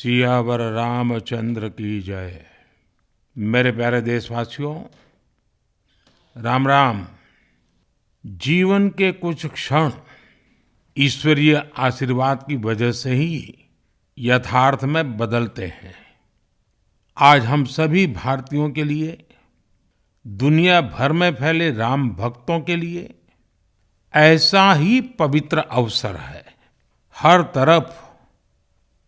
सियावर रामचंद्र की जय। मेरे प्यारे देशवासियों, राम राम। जीवन के कुछ क्षण ईश्वरीय आशीर्वाद की वजह से ही यथार्थ में बदलते हैं। आज हम सभी भारतीयों के लिए, दुनिया भर में फैले राम भक्तों के लिए ऐसा ही पवित्र अवसर है। हर तरफ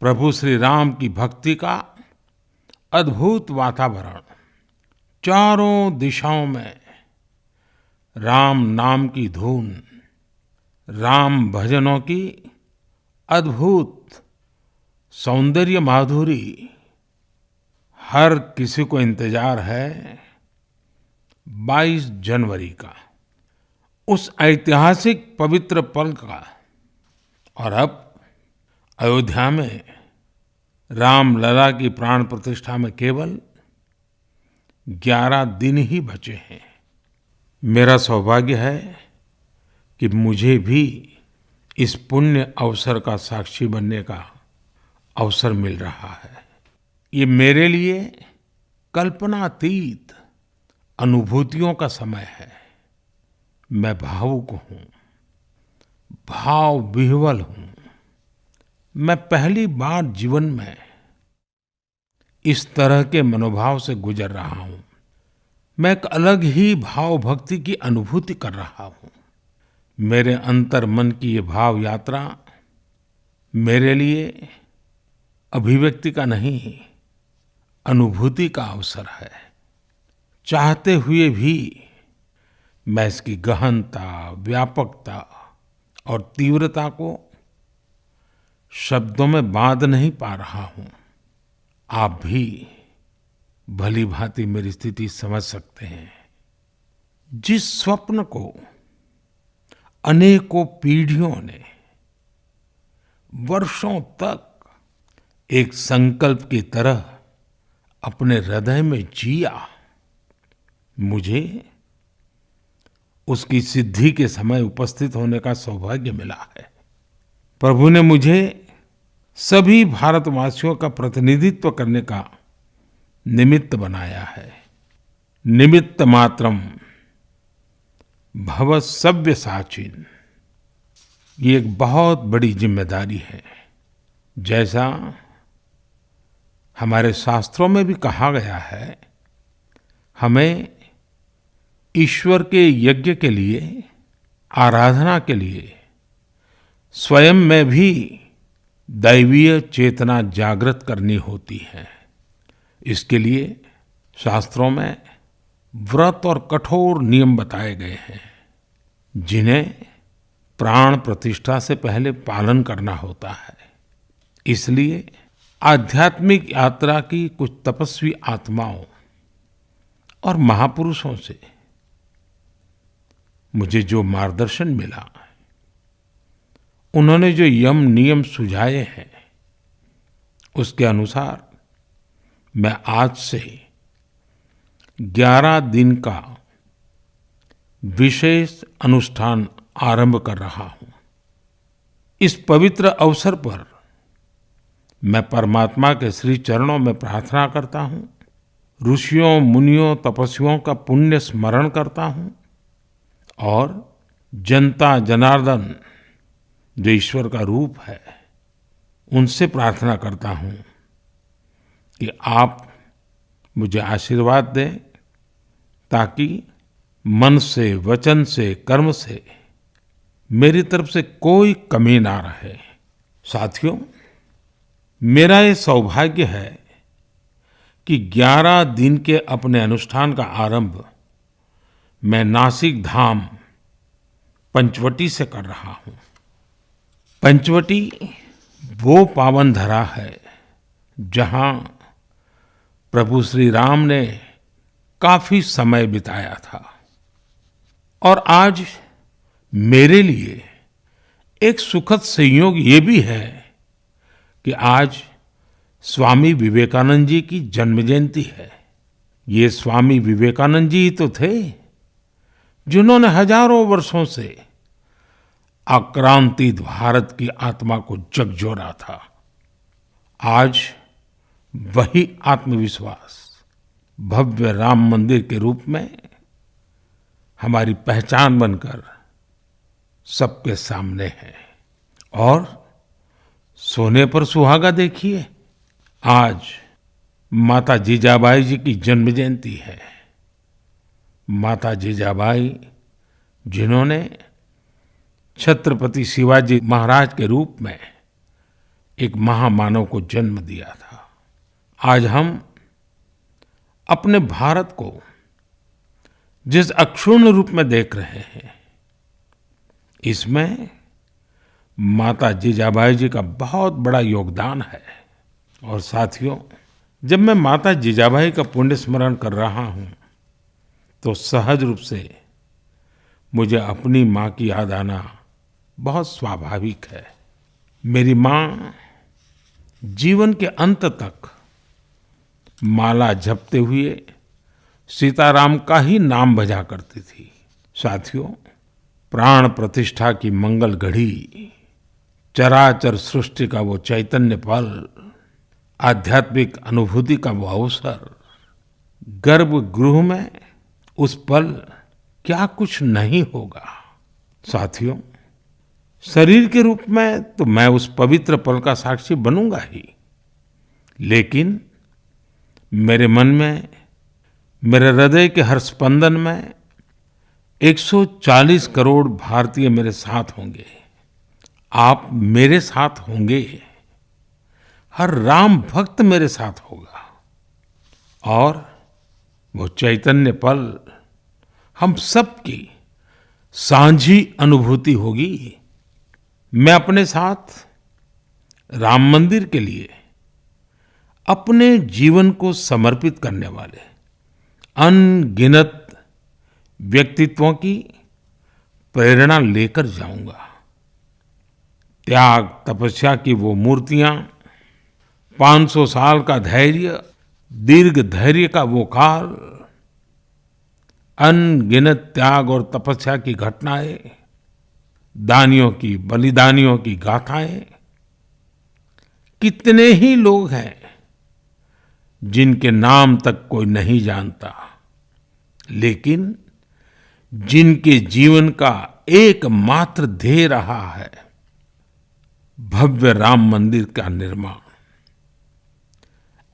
प्रभु श्री राम की भक्ति का अद्भुत वातावरण, चारों दिशाओं में राम नाम की धुन, राम भजनों की अद्भुत सौंदर्य माधुरी। हर किसी को इंतजार है 22 जनवरी का, उस ऐतिहासिक पवित्र पल का। और अब अयोध्या में रामलला की प्राण प्रतिष्ठा में केवल 11 दिन ही बचे हैं। मेरा सौभाग्य है कि मुझे भी इस पुण्य अवसर का साक्षी बनने का अवसर मिल रहा है। ये मेरे लिए कल्पनातीत अनुभूतियों का समय है। मैं भावुक हूँ, भाव विह्वल हूँ। मैं पहली बार जीवन में इस तरह के मनोभाव से गुजर रहा हूँ। मैं एक अलग ही भाव भक्ति की अनुभूति कर रहा हूँ। मेरे अंतर मन की ये भाव यात्रा मेरे लिए अभिव्यक्ति का नहीं, अनुभूति का अवसर है। चाहते हुए भी मैं इसकी गहनता, व्यापकता और तीव्रता को शब्दों में बांध नहीं पा रहा हूँ। आप भी भली भांति मेरी स्थिति समझ सकते हैं। जिस स्वप्न को अनेकों पीढ़ियों ने वर्षों तक एक संकल्प की तरह अपने हृदय में जिया, मुझे उसकी सिद्धि के समय उपस्थित होने का सौभाग्य मिला है। प्रभु ने मुझे सभी भारतवासियों का प्रतिनिधित्व करने का निमित्त बनाया है। निमित्त मात्रम भव सव्यसाचिन। ये एक बहुत बड़ी जिम्मेदारी है। जैसा हमारे शास्त्रों में भी कहा गया है, हमें ईश्वर के यज्ञ के लिए, आराधना के लिए स्वयं में भी दैवीय चेतना जागृत करनी होती है। इसके लिए शास्त्रों में व्रत और कठोर नियम बताए गए हैं, जिन्हें प्राण प्रतिष्ठा से पहले पालन करना होता है। इसलिए आध्यात्मिक यात्रा की कुछ तपस्वी आत्माओं और महापुरुषों से मुझे जो मार्गदर्शन मिला, उन्होंने जो यम नियम सुझाए हैं, उसके अनुसार मैं आज से 11 दिन का विशेष अनुष्ठान आरंभ कर रहा हूँ। इस पवित्र अवसर पर मैं परमात्मा के श्री चरणों में प्रार्थना करता हूँ, ऋषियों, मुनियों, तपस्वियों का पुण्य स्मरण करता हूँ और जनता जनार्दन जो ईश्वर का रूप है, उनसे प्रार्थना करता हूँ कि आप मुझे आशीर्वाद दें, ताकि मन से, वचन से, कर्म से मेरी तरफ से कोई कमी ना रहे। साथियों, मेरा ये सौभाग्य है कि 11 दिन के अपने अनुष्ठान का आरंभ मैं नासिक धाम पंचवटी से कर रहा हूँ। पंचवटी वो पावन धरा है जहाँ प्रभु श्री राम ने काफी समय बिताया था। और आज मेरे लिए एक सुखद संयोग ये भी है कि आज स्वामी विवेकानंद जी की जन्म जयंती है। ये स्वामी विवेकानंद जी तो थे जिन्होंने हजारों वर्षों से आक्रांतित भारत की आत्मा को झकझोरा था। आज वही आत्मविश्वास भव्य राम मंदिर के रूप में हमारी पहचान बनकर सबके सामने है। और सोने पर सुहागा देखिए, आज माता जीजाबाई जी की जन्म जयंती है। माता जीजाबाई जिन्होंने छत्रपति शिवाजी महाराज के रूप में एक महामानव को जन्म दिया था। आज हम अपने भारत को जिस अक्षुण्ण रूप में देख रहे हैं, इसमें माता जीजाबाई जी का बहुत बड़ा योगदान है। और साथियों, जब मैं माता जीजाबाई का पुण्य स्मरण कर रहा हूँ तो सहज रूप से मुझे अपनी माँ की याद आना बहुत स्वाभाविक है। मेरी माँ जीवन के अंत तक माला जपते हुए सीताराम का ही नाम भजा करती थी। साथियों, प्राण प्रतिष्ठा की मंगल घड़ी, चराचर सृष्टि का वो चैतन्य पल, आध्यात्मिक अनुभूति का वो अवसर, गर्भगृह में उस पल क्या कुछ नहीं होगा। साथियों, शरीर के रूप में तो मैं उस पवित्र पल का साक्षी बनूंगा ही, लेकिन मेरे मन में, मेरे हृदय के हर स्पंदन में 140 करोड़ भारतीय मेरे साथ होंगे। आप मेरे साथ होंगे, हर राम भक्त मेरे साथ होगा और वो चैतन्य पल हम सबकी साझी अनुभूति होगी। मैं अपने साथ राम मंदिर के लिए अपने जीवन को समर्पित करने वाले अनगिनत व्यक्तित्वों की प्रेरणा लेकर जाऊंगा। त्याग तपस्या की वो मूर्तियां, 500 साल का धैर्य, दीर्घ धैर्य का वो काल, अनगिनत त्याग और तपस्या की घटनाएं, दानियों की, बलिदानियों की गाथाएं, कितने ही लोग हैं जिनके नाम तक कोई नहीं जानता, लेकिन जिनके जीवन का एकमात्र ध्येय रहा है भव्य राम मंदिर का निर्माण।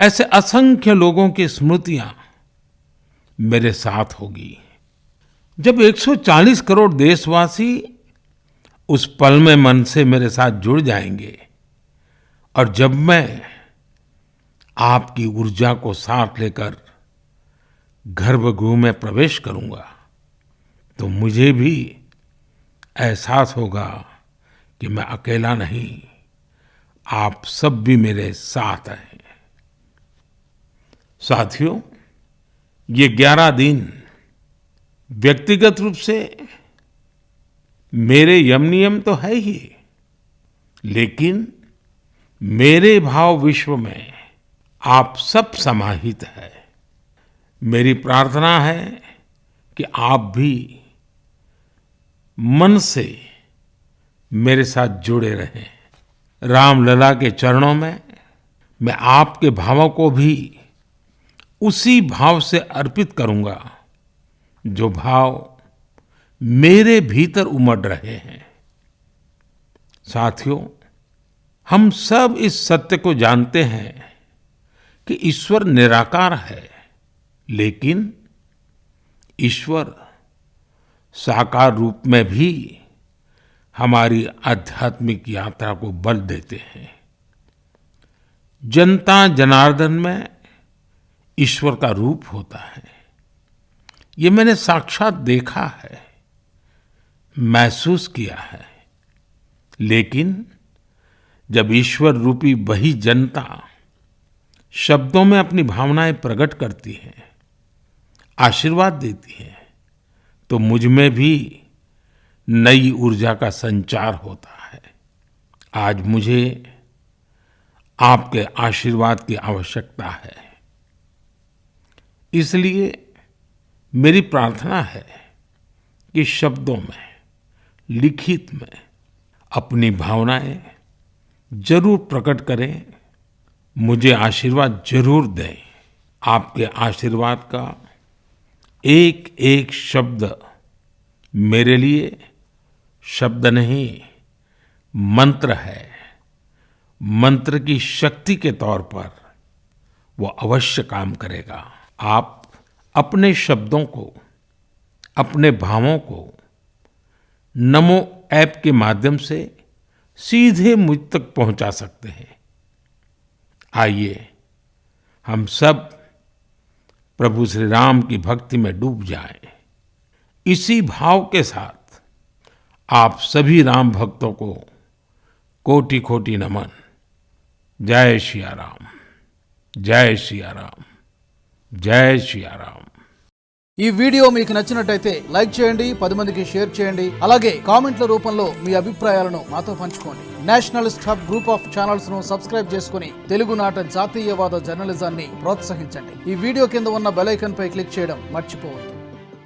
ऐसे असंख्य लोगों की स्मृतियां मेरे साथ होगी। जब 140 करोड़ देशवासी उस पल में मन से मेरे साथ जुड़ जाएंगे और जब मैं आपकी ऊर्जा को साथ लेकर गर्भगृह में प्रवेश करूंगा तो मुझे भी एहसास होगा कि मैं अकेला नहीं, आप सब भी मेरे साथ हैं। साथियों, ये 11 दिन व्यक्तिगत रूप से मेरे यम नियम तो है ही, लेकिन मेरे भाव विश्व में आप सब समाहित है। मेरी प्रार्थना है कि आप भी मन से मेरे साथ जुड़े रहें। रामलला के चरणों में मैं आपके भावों को भी उसी भाव से अर्पित करूंगा जो भाव मेरे भीतर उमड़ रहे हैं। साथियों, हम सब इस सत्य को जानते हैं कि ईश्वर निराकार है, लेकिन ईश्वर साकार रूप में भी हमारी आध्यात्मिक यात्रा को बल देते हैं। जनता जनार्दन में ईश्वर का रूप होता है, ये मैंने साक्षात देखा है, महसूस किया है। लेकिन जब ईश्वर रूपी वही जनता शब्दों में अपनी भावनाएं प्रकट करती है, आशीर्वाद देती है, तो मुझ में भी नई ऊर्जा का संचार होता है। आज मुझे आपके आशीर्वाद की आवश्यकता है, इसलिए मेरी प्रार्थना है कि शब्दों में, लिखित में अपनी भावनाएं जरूर प्रकट करें, मुझे आशीर्वाद जरूर दें। आपके आशीर्वाद का एक एक शब्द मेरे लिए शब्द नहीं, मंत्र है। मंत्र की शक्ति के तौर पर वो अवश्य काम करेगा। आप अपने शब्दों को, अपने भावों को नमो ऐप के माध्यम से सीधे मुझ तक पहुंचा सकते हैं। आइए हम सब प्रभु श्री राम की भक्ति में डूब जाएं। इसी भाव के साथ आप सभी राम भक्तों को कोटि कोटि नमन। जय सिया राम, जय सिया राम, जय सिया राम। ఈ వీడియో మీకు నచ్చినట్టయితే లైక్ చేయండి, 10 మందికి షేర్ చేయండి. అలాగే కామెంట్ల రూపంలో మీ అభిప్రాయాలను మాతో పంచుకోండి. Nationalist hub group of channels ను సబ్స్క్రైబ్ చేసుకుని తెలుగునాట జాతీయవాద జర్నలిజాన్ని ప్రోత్సహించండి. ఈ వీడియో కింద ఉన్న బెల్ ఐకాన్ పై క్లిక్ చేయడం మర్చిపోవద్దు.